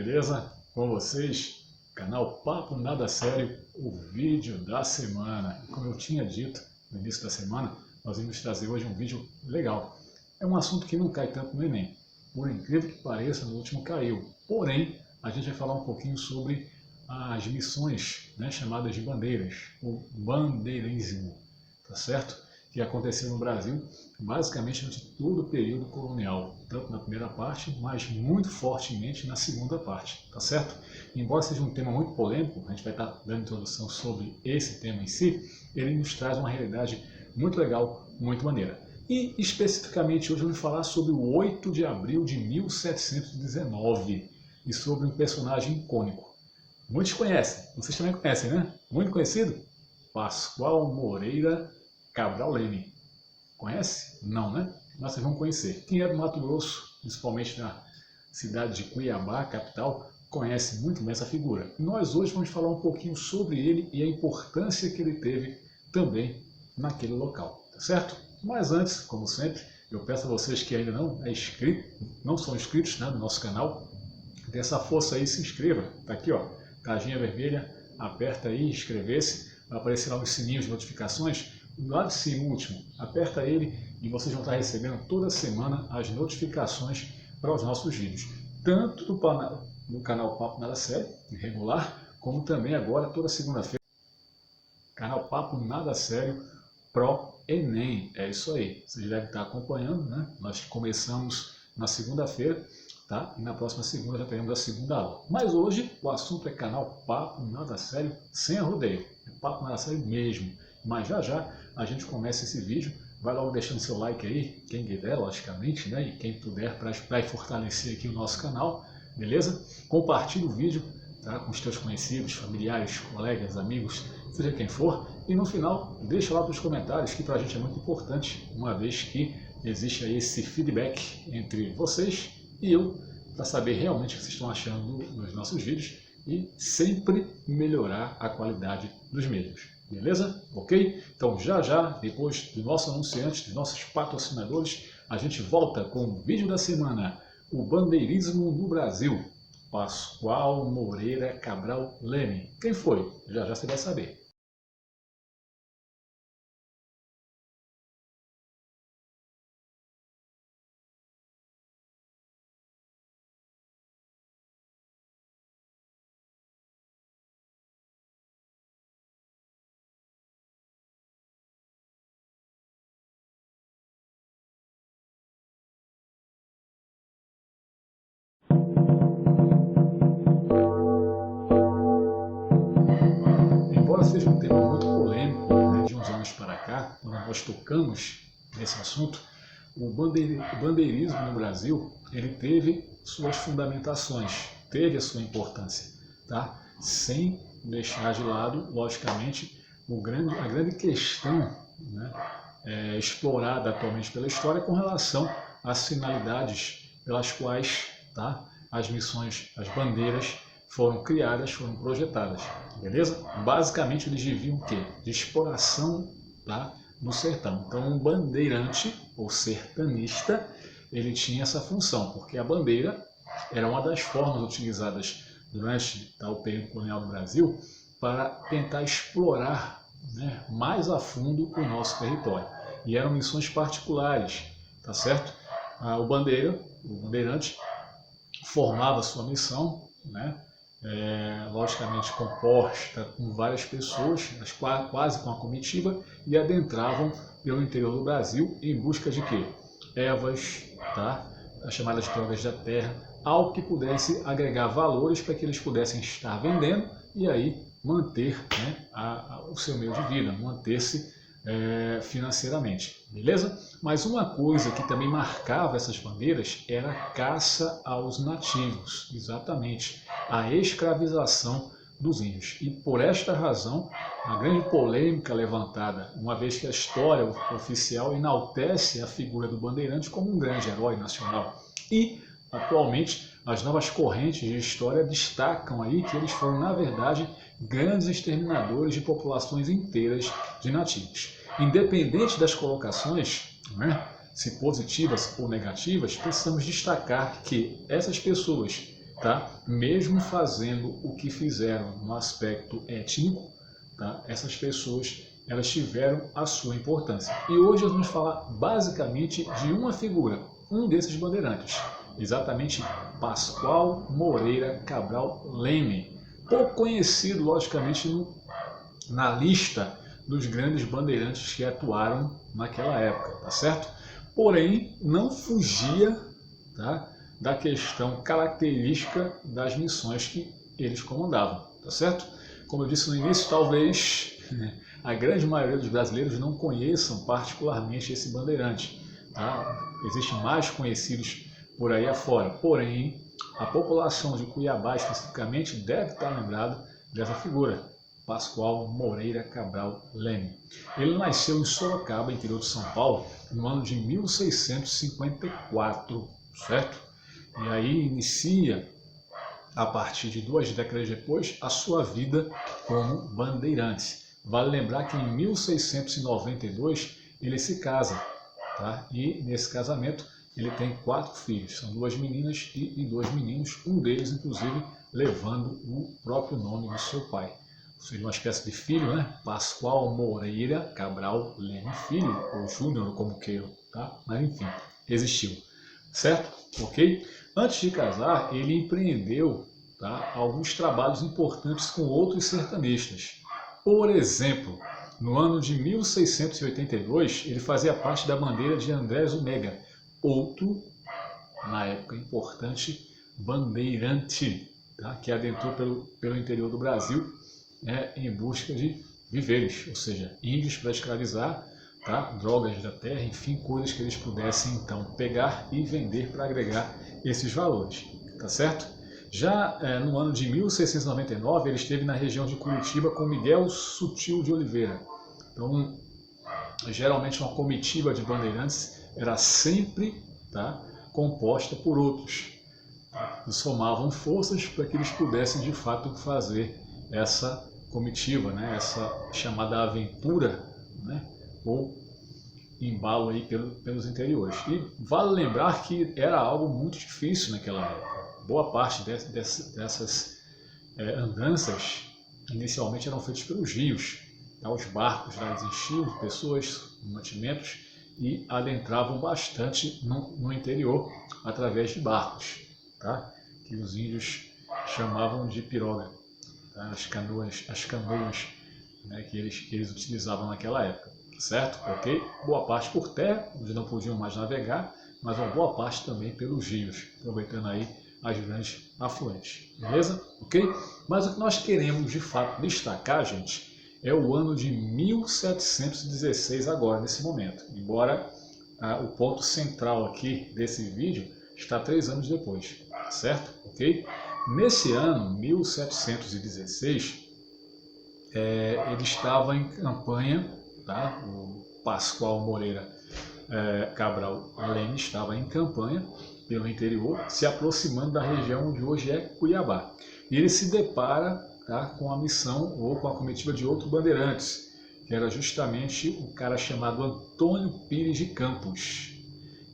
beleza? Com vocês, canal Papo Nada Sério, o vídeo da semana. Como eu tinha dito no início da semana, nós vamos trazer hoje um vídeo legal. É um assunto que não cai tanto no Enem. Por incrível que pareça, no último caiu. Porém, a gente vai falar um pouquinho sobre as missões, né, chamadas de bandeiras, o bandeirismo, tá certo? Que aconteceu no Brasil, basicamente durante todo o período colonial, tanto na primeira parte, mas muito fortemente na segunda parte, tá certo? Embora seja um tema muito polêmico, a gente vai estar dando introdução sobre esse tema em si, ele nos traz uma realidade muito legal, muito maneira. E especificamente hoje eu vou falar sobre o 8 de abril de 1719 e sobre um personagem icônico. Muitos conhecem, vocês também conhecem, né? Muito conhecido? Pascoal Moreira Cabral Leme. Conhece? Não, né? Mas vocês vão conhecer. Quem é do Mato Grosso, principalmente na cidade de Cuiabá, capital, conhece muito bem essa figura. Nós hoje vamos falar um pouquinho sobre ele e a importância que ele teve também naquele local, tá certo? Mas antes, como sempre, eu peço a vocês que ainda não são inscritos, né, no nosso canal, dê essa força aí, se inscreva. Tá aqui, ó, caixinha vermelha, aperta aí, inscrever-se, vai aparecer lá os sininhos de notificações. Do lado de cima, o último, aperta ele e vocês vão estar recebendo toda semana as notificações para os nossos vídeos. Tanto no canal Papo Nada Sério, regular, como também agora, toda segunda-feira, canal Papo Nada Sério Pro Enem. É isso aí, vocês devem estar acompanhando, né? Nós começamos na segunda-feira, tá? E na próxima segunda já teremos a segunda aula. Mas hoje o assunto é canal Papo Nada Sério sem arrodeio. É Papo Nada Sério mesmo. Mas já a gente começa esse vídeo. Vai logo deixando seu like aí, quem quiser, logicamente, né? E quem puder, para fortalecer aqui o nosso canal, beleza? Compartilhe o vídeo, tá? Com os teus conhecidos, familiares, colegas, amigos, seja quem for. E no final, deixa lá nos comentários, que para a gente é muito importante, uma vez que existe aí esse feedback entre vocês e eu, para saber realmente o que vocês estão achando nos nossos vídeos e sempre melhorar a qualidade dos mesmos. Beleza? Ok? Então já, depois do nosso anunciante, dos nossos patrocinadores, a gente volta com o vídeo da semana, o bandeirismo no Brasil. Pascoal Moreira Cabral Leme. Quem foi? Já você vai saber. Embora seja um tema muito polêmico, né, de uns anos para cá, quando nós tocamos nesse assunto, o bandeirismo no Brasil, ele teve suas fundamentações, teve a sua importância, tá? Sem deixar de lado, logicamente, a grande questão, né, explorada atualmente pela história com relação às finalidades pelas quais, tá, as missões, as bandeiras foram criadas, foram projetadas, beleza? Basicamente eles viviam o quê? De exploração, tá, no sertão. Então um bandeirante, ou sertanista, ele tinha essa função, porque a bandeira era uma das formas utilizadas durante, tá, o período colonial do Brasil para tentar explorar, né, mais a fundo o nosso território. E eram missões particulares, tá certo? O bandeirante formava sua missão, né? Logicamente composta com várias pessoas, quase com a comitiva, e adentravam pelo interior do Brasil em busca de quê? Ervas, tá? As chamadas drogas da terra, algo que pudesse agregar valores para que eles pudessem estar vendendo e aí manter, né, o seu meio de vida, manter-se financeiramente, beleza? Mas uma coisa que também marcava essas bandeiras era a caça aos nativos, exatamente, a escravização dos índios. E por esta razão, a grande polêmica levantada, uma vez que a história oficial enaltece a figura do bandeirante como um grande herói nacional. E, atualmente, as novas correntes de história destacam aí que eles foram, na verdade, grandes exterminadores de populações inteiras de nativos. Independente das colocações, né, se positivas ou negativas, precisamos destacar que essas pessoas tá? Mesmo fazendo o que fizeram no aspecto étnico, tá? Essas pessoas elas tiveram a sua importância. E hoje nós vamos falar basicamente de uma figura, um desses bandeirantes, exatamente Pascoal Moreira Cabral Leme, pouco conhecido, logicamente, na lista dos grandes bandeirantes que atuaram naquela época, tá certo? Porém, não fugia, tá, da questão característica das missões que eles comandavam, tá certo? Como eu disse no início, talvez a grande maioria dos brasileiros não conheçam particularmente esse bandeirante, tá? Existem mais conhecidos por aí afora, porém, a população de Cuiabá especificamente deve estar lembrada dessa figura, Pascoal Moreira Cabral Leme. Ele nasceu em Sorocaba, interior de São Paulo, no ano de 1654, certo? E aí inicia, a partir de 2 décadas depois, a sua vida como bandeirante. Vale lembrar que em 1692 ele se casa, tá? E nesse casamento ele tem 4 filhos, são 2 meninas e 2 meninos, um deles inclusive levando o próprio nome do seu pai. Ou seja, uma espécie de filho, né? Pascoal Moreira Cabral Leme Filho, ou Júnior, como queiram, tá? Mas enfim, existiu, certo? Ok? Antes de casar, ele empreendeu, tá, alguns trabalhos importantes com outros sertanistas. Por exemplo, no ano de 1682, ele fazia parte da bandeira de Andrés Omega, outro, na época, importante bandeirante, tá, que adentrou pelo interior do Brasil, em busca de viveres, ou seja, índios para escravizar, tá, drogas da terra, enfim, coisas que eles pudessem então pegar e vender para agregar esses valores, tá certo? Já no ano de 1699, ele esteve na região de Curitiba com Miguel Sutil de Oliveira. Então, geralmente uma comitiva de bandeirantes era sempre, tá, composta por outros. Eles somavam forças para que eles pudessem de fato fazer essa comitiva, né, essa chamada aventura, né, ou embalo aí pelos interiores. E vale lembrar que era algo muito difícil naquela época. Boa parte dessas andanças inicialmente eram feitas pelos rios. Tá? Os barcos lá enchiam de pessoas, mantimentos, e adentravam bastante no interior através de barcos, tá? Que os índios chamavam de piroga, tá? As canoas, né, que eles utilizavam naquela época, certo? Ok? Boa parte por terra, onde não podiam mais navegar, mas uma boa parte também pelos rios, aproveitando aí as grandes afluentes, beleza? Ok? Mas o que nós queremos de fato destacar, gente, é o ano de 1716 agora, nesse momento. Embora o ponto central aqui desse vídeo está 3 anos depois, certo? Ok? Nesse ano, 1716, ele estava em campanha, tá? O Pascoal Moreira Cabral Leme estava em campanha pelo interior, se aproximando da região onde hoje é Cuiabá. E ele se depara, tá, com a missão ou com a comitiva de outro bandeirantes, que era justamente um cara chamado Antônio Pires de Campos.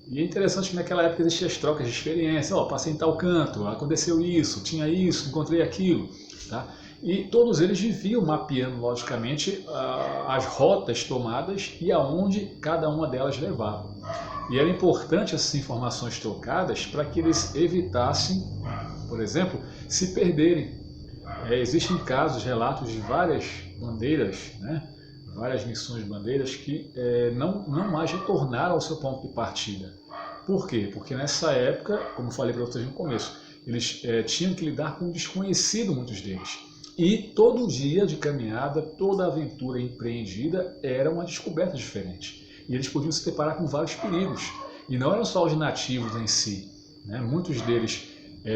E é interessante que naquela época existiam as trocas de experiência. Passei em tal canto, aconteceu isso, tinha isso, encontrei aquilo, tá? E todos eles viviam mapeando, logicamente, as rotas tomadas e aonde cada uma delas levava. E era importante essas informações trocadas para que eles evitassem, por exemplo, se perderem. Existem casos, relatos de várias bandeiras, né? Várias missões de bandeiras que não mais retornaram ao seu ponto de partida. Por quê? Porque nessa época, como falei para vocês no começo, eles tinham que lidar com o desconhecido, muitos deles. E todo dia de caminhada, toda aventura empreendida era uma descoberta diferente. E eles podiam se deparar com vários perigos. E não eram só os nativos em si, né? Muitos deles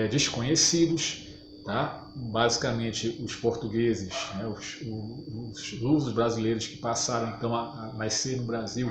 desconhecidos, tá? Basicamente os portugueses, né? os lusos brasileiros que passaram então a nascer no Brasil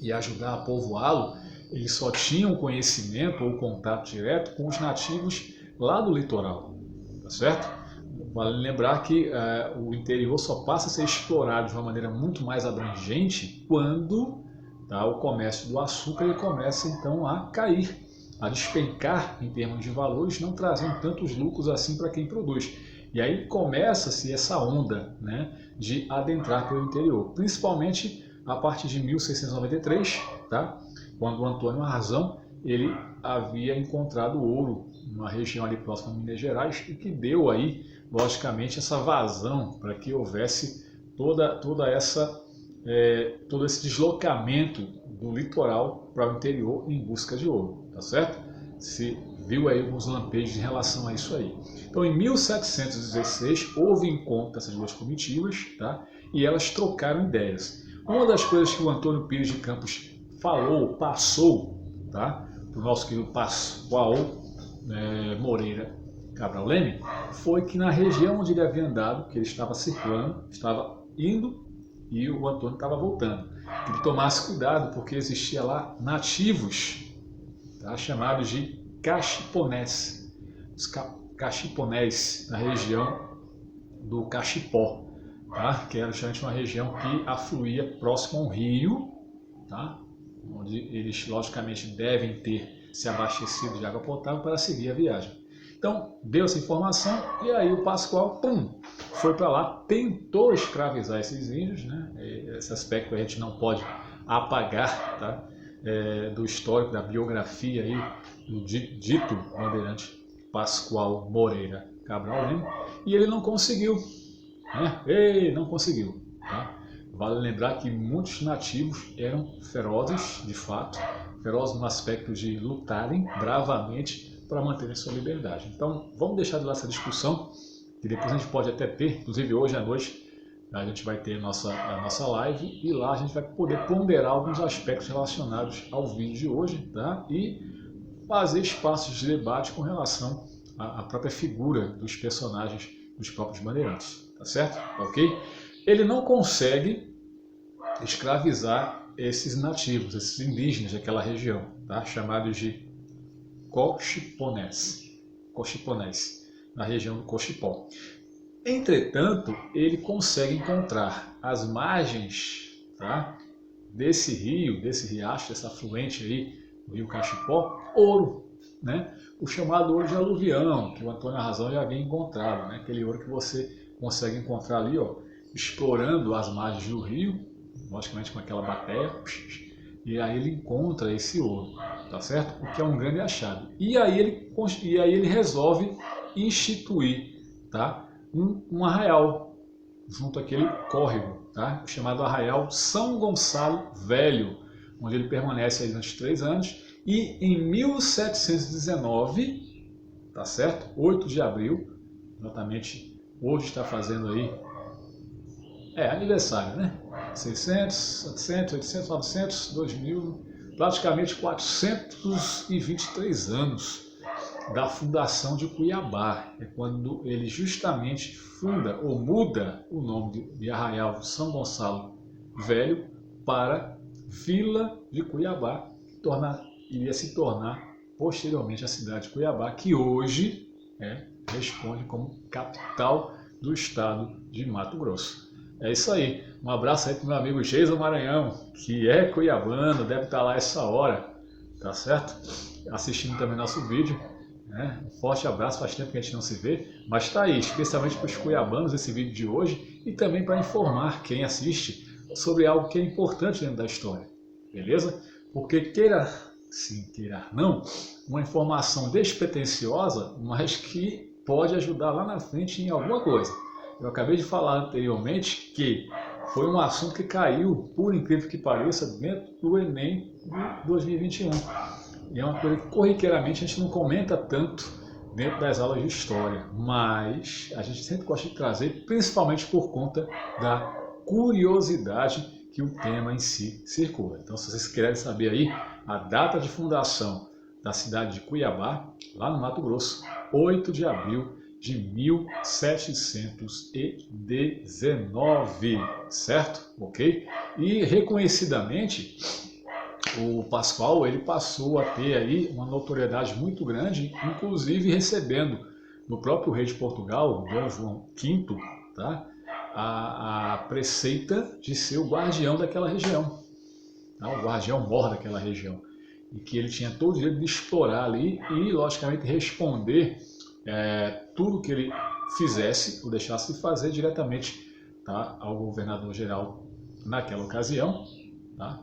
e ajudar a povoá-lo, eles só tinham conhecimento ou contato direto com os nativos lá do litoral, tá certo? Vale lembrar que o interior só passa a ser explorado de uma maneira muito mais abrangente quando, tá, o comércio do açúcar ele começa então a cair. a despencar em termos de valores, não trazendo tantos lucros assim para quem produz. E aí começa-se essa onda, né, de adentrar pelo interior, principalmente a partir de 1693, tá? Quando o Antônio Arzão ele havia encontrado ouro numa região ali próxima de Minas Gerais e que deu aí, logicamente, essa vazão para que houvesse todo esse deslocamento do litoral para o interior em busca de ouro, tá certo? Se viu aí alguns lampejos em relação a isso aí. Então, em 1716, houve encontro dessas duas comitivas, tá? E elas trocaram ideias. Uma das coisas que o Antônio Pires de Campos passou, tá? Para o nosso querido Pascoal Moreira Cabral Leme, foi que na região onde ele havia andado, que ele estava circulando, estava indo e o Antônio estava voltando. Ele tomasse cuidado porque existia lá nativos, tá, chamados de caxiponés, os caxiponés na região do Cachipó, tá, que era justamente uma região que afluía próximo a um rio, tá, onde eles logicamente devem ter se abastecido de água potável para seguir a viagem. Então, deu essa informação e aí o Pascoal, foi para lá, tentou escravizar esses índios, né? Esse aspecto a gente não pode apagar, tá? Do histórico, da biografia aí, do dito bandeirante Pascoal Moreira Cabral Leme, e ele não conseguiu, né? Não conseguiu, tá? Vale lembrar que muitos nativos eram ferozes, de fato, ferozes no aspecto de lutarem bravamente para manter a sua liberdade. Então, vamos deixar de lado essa discussão, que depois a gente pode até ter, inclusive hoje à noite, a gente vai ter a nossa live e lá a gente vai poder ponderar alguns aspectos relacionados ao vídeo de hoje, tá? E fazer espaços de debate com relação à própria figura dos personagens dos próprios bandeirantes, tá certo? Ok? Ele não consegue escravizar esses nativos, esses indígenas daquela região, tá? Chamados de cochiponés, na região do Cochipó. Entretanto, ele consegue encontrar as margens, tá, desse rio, desse riacho, dessa afluente aí, do rio Cachipó, ouro, né? O chamado ouro de aluvião, que o Antônio Arzão já havia encontrado, né? Aquele ouro que você consegue encontrar ali, ó, explorando as margens do rio, logicamente com aquela bateia, e aí ele encontra esse ouro, tá certo? O que é um grande achado. E aí ele resolve instituir, tá, um arraial junto àquele córrego, tá, chamado Arraial São Gonçalo Velho, onde ele permanece aí durante 3 anos. E em 1719, tá certo? 8 de abril, exatamente hoje está fazendo aí aniversário, né? 600, 700, 800, 900, 2000, praticamente 423 anos da fundação de Cuiabá. É quando ele justamente funda ou muda o nome de Arraial São Gonçalo Velho para Vila de Cuiabá, iria se tornar posteriormente a cidade de Cuiabá, que hoje responde como capital do estado de Mato Grosso. É isso aí. Um abraço aí para o meu amigo Geison Maranhão, que é cuiabano, deve estar lá essa hora, tá certo? Assistindo também nosso vídeo. Né? Um forte abraço, faz tempo que a gente não se vê, mas está aí, especialmente para os cuiabanos, esse vídeo de hoje, e também para informar quem assiste sobre algo que é importante dentro da história, beleza? Porque queira sim, queira não, uma informação despretensiosa, mas que pode ajudar lá na frente em alguma coisa. Eu acabei de falar anteriormente que foi um assunto que caiu, por incrível que pareça, dentro do Enem de 2021. E é uma coisa que corriqueiramente a gente não comenta tanto dentro das aulas de história, mas a gente sempre gosta de trazer, principalmente por conta da curiosidade que o tema em si circula. Então, se vocês querem saber aí a data de fundação da cidade de Cuiabá, lá no Mato Grosso, 8 de abril de 1719, certo? Ok? E reconhecidamente, o Pascoal ele passou a ter aí uma notoriedade muito grande, inclusive recebendo do próprio rei de Portugal, Dom João V, tá? a preceita de ser o guardião daquela região, tá? O guardião-mor daquela região. e que ele tinha todo o direito de explorar ali e, logicamente, responder tudo que ele fizesse ou deixasse de fazer diretamente, tá, ao governador-geral naquela ocasião, tá,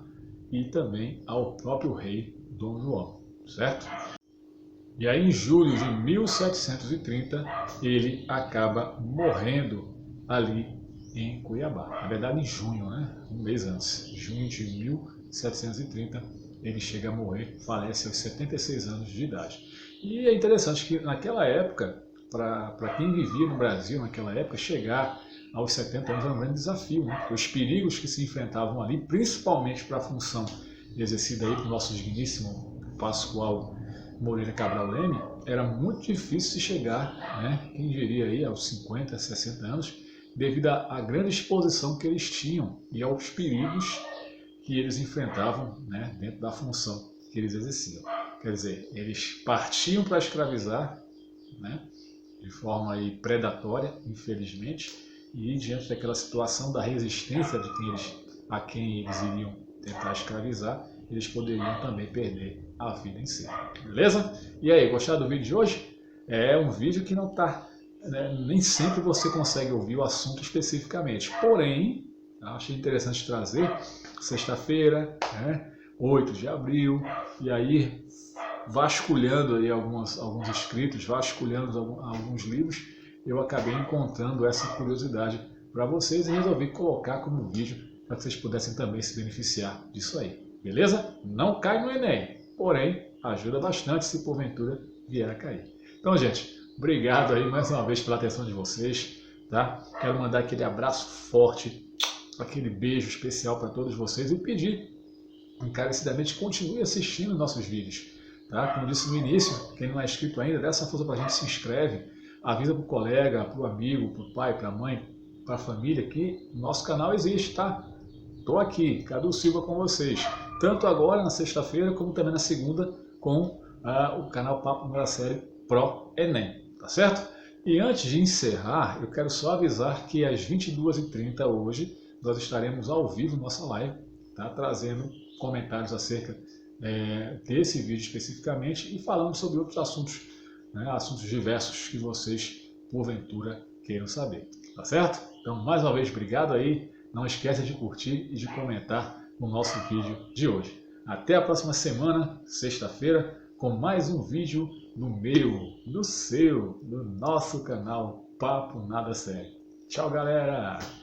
e também ao próprio rei Dom João, certo? E aí, em julho de 1730, ele acaba morrendo ali em Cuiabá. Na verdade, em junho, né? Um mês antes, junho de 1730, ele chega a morrer, falece aos 76 anos de idade. E é interessante que naquela época, para quem vivia no Brasil naquela época, chegar aos 70 anos era um grande desafio, né? Os perigos que se enfrentavam ali, principalmente para a função exercida aí pelo nosso digníssimo Pascoal Moreira Cabral Leme, era muito difícil se chegar, né? Quem diria aí aos 50, 60 anos, devido à grande exposição que eles tinham e aos perigos que eles enfrentavam, né, dentro da função que eles exerciam. Quer dizer, eles partiam para escravizar, né, de forma aí predatória, infelizmente, e diante daquela situação da resistência a quem eles iriam tentar escravizar, eles poderiam também perder a vida em si. Beleza? E aí, gostaram do vídeo de hoje? É um vídeo que não está... nem sempre você consegue ouvir o assunto especificamente. Porém, achei interessante trazer sexta-feira, né, 8 de abril, e aí vasculhando aí alguns escritos, vasculhando alguns livros, eu acabei encontrando essa curiosidade para vocês e resolvi colocar como vídeo para que vocês pudessem também se beneficiar disso aí. Beleza? Não cai no Enem, porém ajuda bastante se porventura vier a cair. Então, gente, obrigado aí mais uma vez pela atenção de vocês, tá? Quero mandar aquele abraço forte, aquele beijo especial para todos vocês e pedir encarecidamente continue assistindo nossos vídeos, tá? Como disse no início, quem não é inscrito ainda, dá essa força para a gente, se inscreve, avisa para o colega, para o amigo, para o pai, para a mãe, para a família que nosso canal existe, tá? Estou aqui, Cadu Silva com vocês, tanto agora na sexta-feira como também na segunda com o canal Papo Nada Sério Pro Enem, tá certo? E antes de encerrar, eu quero só avisar que às 22h30 hoje nós estaremos ao vivo nossa live, tá? Trazendo comentários acerca desse vídeo especificamente e falando sobre outros assuntos, né? Assuntos diversos que vocês porventura queiram saber, tá certo? Então, mais uma vez, obrigado aí. Não esqueça de curtir e de comentar o nosso vídeo de hoje. Até a próxima semana, sexta-feira, com mais um vídeo no meu, no seu, no nosso canal Papo Nada Sério. Tchau, galera!